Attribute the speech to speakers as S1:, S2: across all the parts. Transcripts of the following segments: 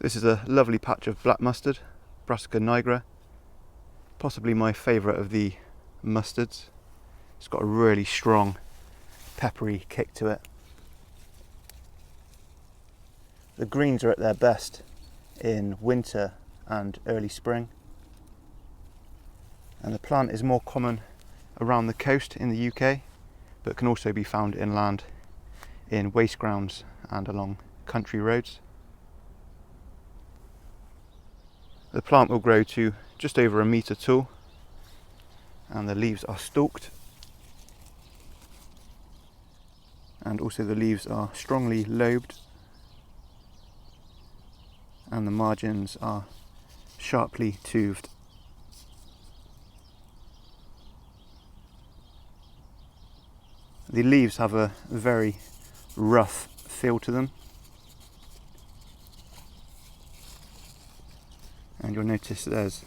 S1: This is a lovely patch of black mustard, Brassica nigra, possibly my favourite of the mustards. It's got a really strong peppery kick to it. The greens are at their best in winter and early spring, and the plant is more common around the coast in the UK, but can also be found inland in waste grounds and along country roads. The plant will grow to just over a metre tall, and the leaves are stalked, and also the leaves are strongly lobed, and the margins are sharply toothed. The leaves have a very rough feel to them, and you'll notice there's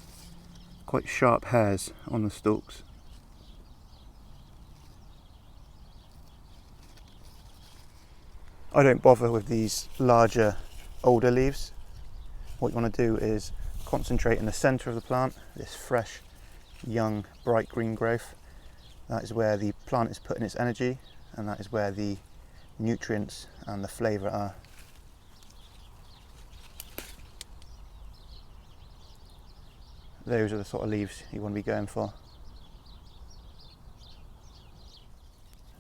S1: quite sharp hairs on the stalks. I don't bother with these larger, older leaves. What you want to do is concentrate in the centre of the plant, this fresh, young, bright green growth. That is where the plant is putting its energy, and that is where the nutrients and the flavour are. Those are the sort of leaves you want to be going for.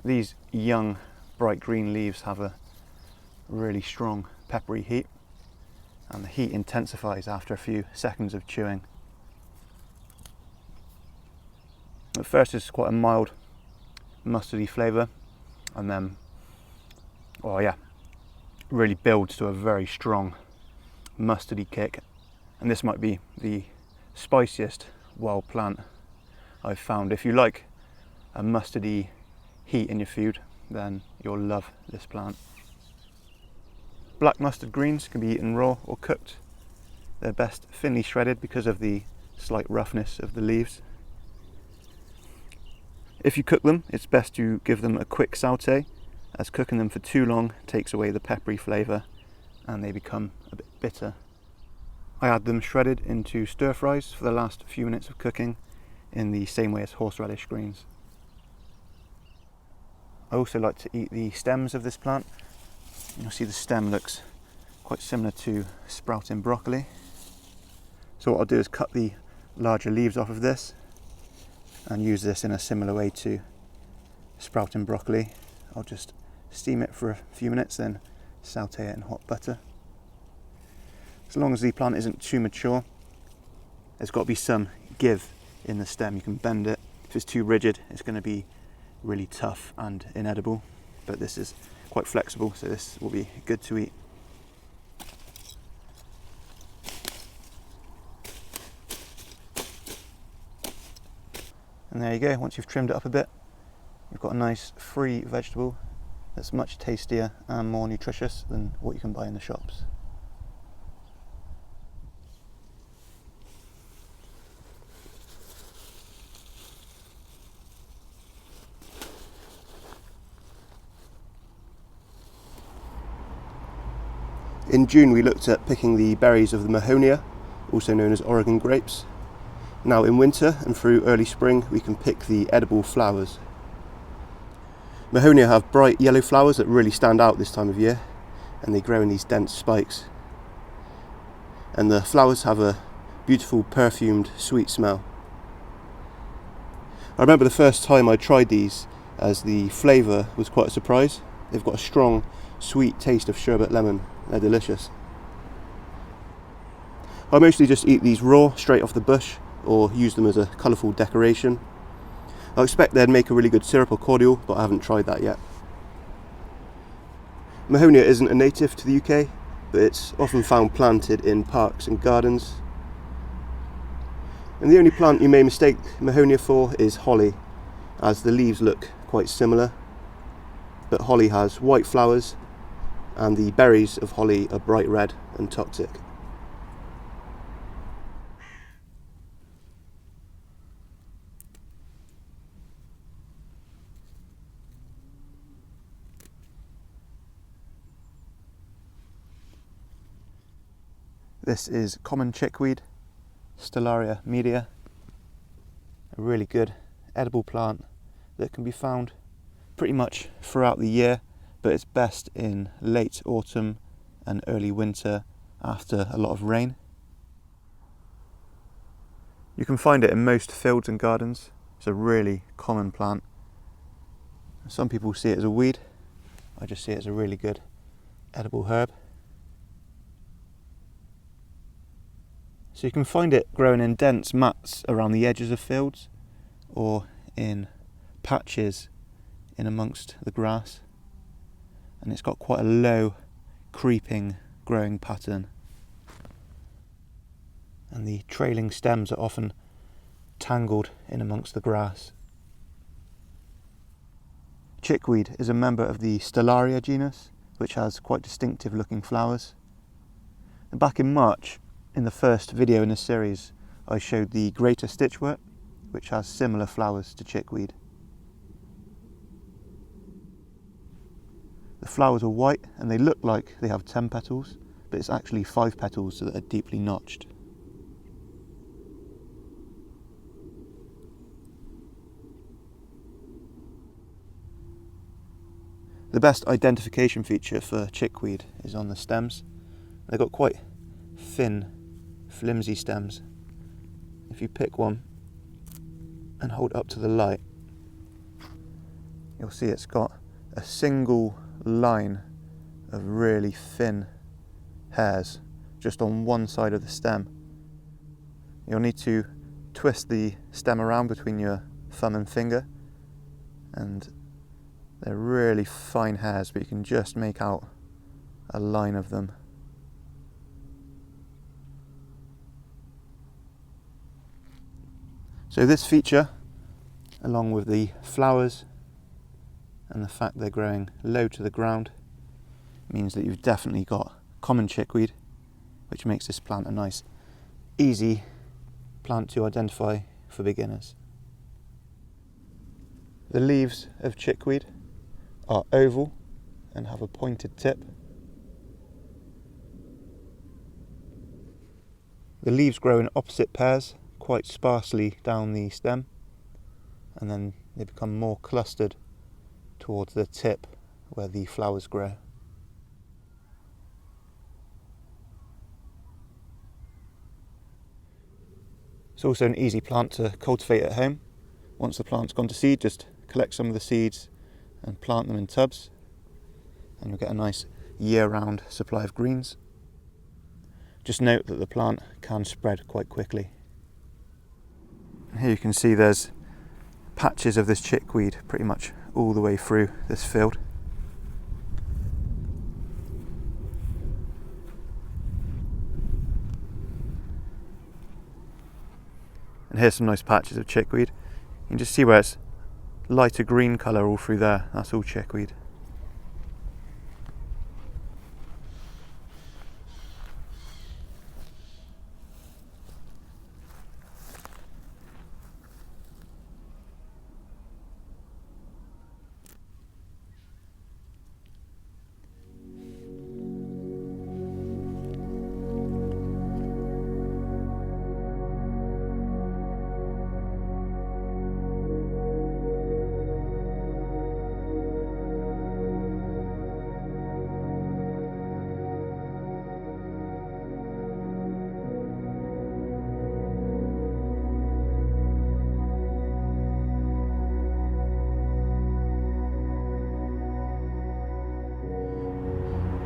S1: These young, bright green leaves have a really strong peppery heat, and the heat intensifies after a few seconds of chewing. At first it's quite a mild mustardy flavour, and then, well, yeah, really builds to a very strong mustardy kick, and this might be the spiciest wild plant I've found. If you like a mustardy heat in your food, then you'll love this plant. Black mustard greens can be eaten raw or cooked. They're best thinly shredded because of the slight roughness of the leaves. If you cook them, it's best to give them a quick sauté, as cooking them for too long takes away the peppery flavour and they become a bit bitter. I add them shredded into stir fries for the last few minutes of cooking, in the same way as horseradish greens. I also like to eat the stems of this plant. You'll see the stem looks quite similar to sprouting broccoli. So what I'll do is cut the larger leaves off of this and use this in a similar way to sprouting broccoli. I'll just steam it for a few minutes, then saute it in hot butter. As long as the plant isn't too mature, there's got to be some give in the stem. You can bend it. If it's too rigid, it's going to be really tough and inedible, but this is quite flexible, so this will be good to eat. And there you go. Once you've trimmed it up a bit, you've got a nice free vegetable that's much tastier and more nutritious than what you can buy in the shops. In June we looked at picking the berries of the Mahonia, also known as Oregon grapes. Now in winter and through early spring we can pick the edible flowers. Mahonia have bright yellow flowers that really stand out this time of year, and they grow in these dense spikes. And the flowers have a beautiful perfumed sweet smell. I remember the first time I tried these, as the flavour was quite a surprise. They've got a strong sweet taste of sherbet lemon. They're delicious. I mostly just eat these raw, straight off the bush, or use them as a colourful decoration. I expect they'd make a really good syrup or cordial, but I haven't tried that yet. Mahonia isn't a native to the UK, but it's often found planted in parks and gardens. And the only plant you may mistake Mahonia for is holly, as the leaves look quite similar. But holly has white flowers, and the berries of holly are bright red and toxic. This is common chickweed, Stellaria media, a really good edible plant that can be found pretty much throughout the year, but it's best in late autumn and early winter after a lot of rain. You can find it in most fields and gardens. It's a really common plant. Some people see it as a weed. I just see it as a really good edible herb. So you can find it growing in dense mats around the edges of fields or in patches in amongst the grass. And it's got quite a low creeping growing pattern. And the trailing stems are often tangled in amongst the grass. Chickweed is a member of the Stellaria genus, which has quite distinctive looking flowers. And back in March, in the first video in this series, I showed the greater stitchwort, which has similar flowers to chickweed. The flowers are white and they look like they have 10 petals, but it's actually 5 petals that are deeply notched. The best identification feature for chickweed is on the stems. They've got quite thin, flimsy stems. If you pick one and hold up to the light, you'll see it's got a single line of really thin hairs just on one side of the stem. You'll need to twist the stem around between your thumb and finger, and they're really fine hairs, but you can just make out a line of them. So this feature, along with the flowers and the fact they're growing low to the ground, means that you've definitely got common chickweed, which makes this plant a nice, easy plant to identify for beginners. The leaves of chickweed are oval and have a pointed tip. The leaves grow in opposite pairs, quite sparsely down the stem, and then they become more clustered towards the tip where the flowers grow. It's also an easy plant to cultivate at home. Once the plant's gone to seed, just collect some of the seeds and plant them in tubs, and you'll get a nice year-round supply of greens. Just note that the plant can spread quite quickly. And here you can see there's patches of this chickweed pretty much all the way through this field. And here's some nice patches of chickweed. You can just see where it's lighter green colour all through there. That's all chickweed.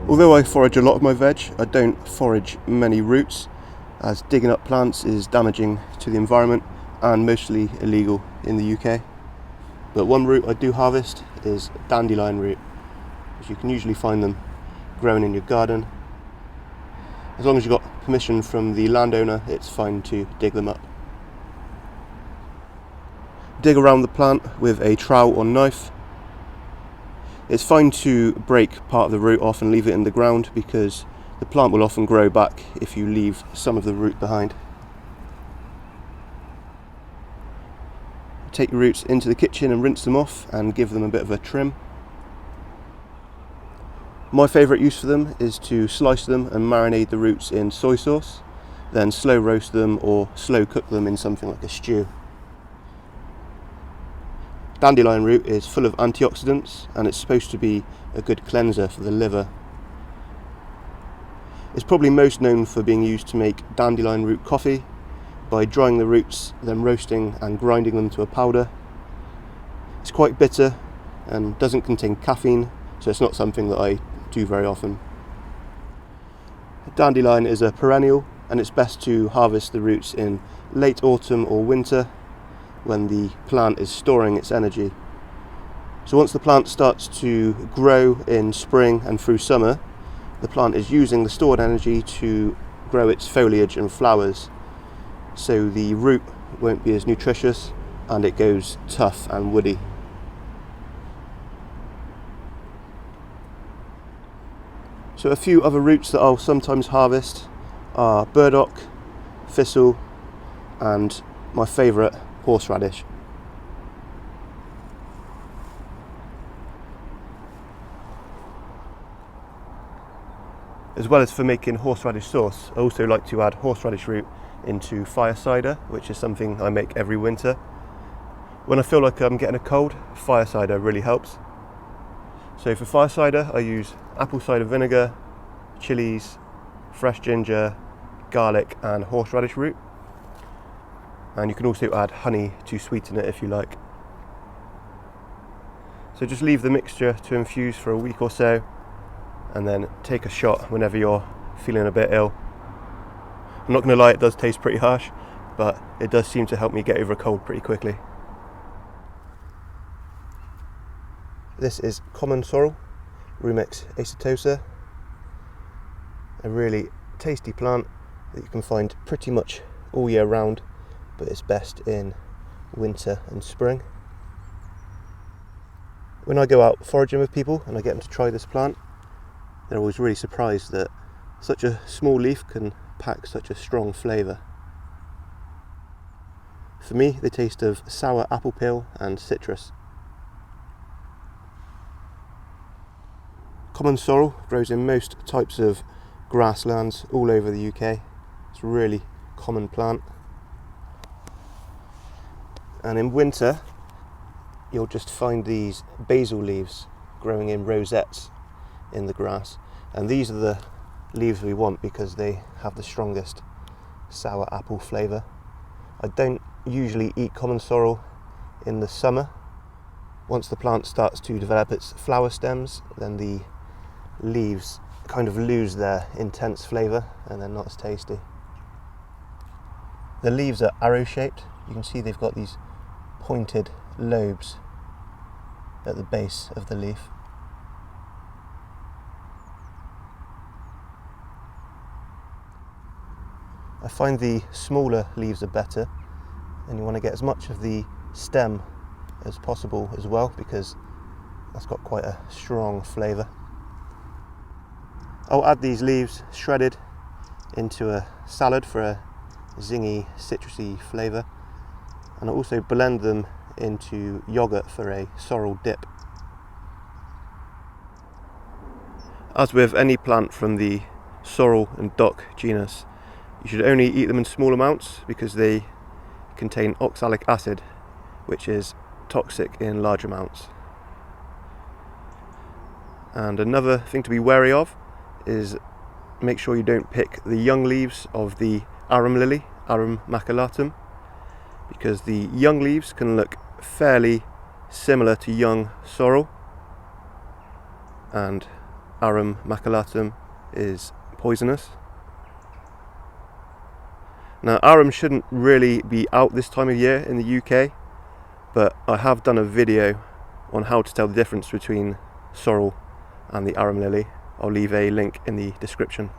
S1: Although I forage a lot of my veg, I don't forage many roots, as digging up plants is damaging to the environment and mostly illegal in the UK. But one root I do harvest is dandelion root, which you can usually find them growing in your garden. As long as you've got permission from the landowner, it's fine to dig them up. Dig around the plant with a trowel or knife. It's fine to break part of the root off and leave it in the ground, because the plant will often grow back if you leave some of the root behind. Take your roots into the kitchen and rinse them off and give them a bit of a trim.
S2: My favourite use for them is to slice them and marinate the roots in soy sauce, then slow roast them or slow cook them in something like a stew. Dandelion root is full of antioxidants and it's supposed to be a good cleanser for the liver. It's probably most known for being used to make dandelion root coffee by drying the roots, then roasting and grinding them to a powder. It's quite bitter and doesn't contain caffeine, so it's not something that I do very often. Dandelion is a perennial and it's best to harvest the roots in late autumn or winter when the plant is storing its energy. So once the plant starts to grow in spring and through summer, the plant is using the stored energy to grow its foliage and flowers, so the root won't be as nutritious and it goes tough and woody. So a few other roots that I'll sometimes harvest are burdock, thistle and my favourite, horseradish. As well as for making horseradish sauce, I also like to add horseradish root into fire cider, which is something I make every winter. When I feel like I'm getting a cold, fire cider really helps. So for fire cider, I use apple cider vinegar, chilies, fresh ginger, garlic and horseradish root. And you can also add honey to sweeten it if you like. So just leave the mixture to infuse for a week or so, and then take a shot whenever you're feeling a bit ill. I'm not going to lie, it does taste pretty harsh, but it does seem to help me get over a cold pretty quickly. This is common sorrel, Rumex acetosa, a really tasty plant that you can find pretty much all year round, but it's best in winter and spring. When I go out foraging with people and I get them to try this plant, they're always really surprised that such a small leaf can pack such a strong flavour. For me, they taste of sour apple peel and citrus. Common sorrel grows in most types of grasslands all over the UK. It's a really common plant. And in winter, you'll just find these basil leaves growing in rosettes in the grass, and these are the leaves we want because they have the strongest sour apple flavour. I don't usually eat common sorrel in the summer. Once the plant starts to develop its flower stems, then the leaves kind of lose their intense flavour and they're not as tasty. The leaves are arrow shaped. You can see they've got these pointed lobes at the base of the leaf. I find the smaller leaves are better, and you want to get as much of the stem as possible as well, because that's got quite a strong flavour. I'll add these leaves shredded into a salad for a zingy, citrusy flavour, and I'll also blend them into yoghurt for a sorrel dip. As with any plant from the sorrel and dock genus, you should only eat them in small amounts because they contain oxalic acid, which is toxic in large amounts. And another thing to be wary of is make sure you don't pick the young leaves of the arum lily, Arum maculatum, because the young leaves can look fairly similar to young sorrel, and Arum maculatum is poisonous. Now, arum shouldn't really be out this time of year in the UK, but I have done a video on how to tell the difference between sorrel and the arum lily. I'll leave a link in the description.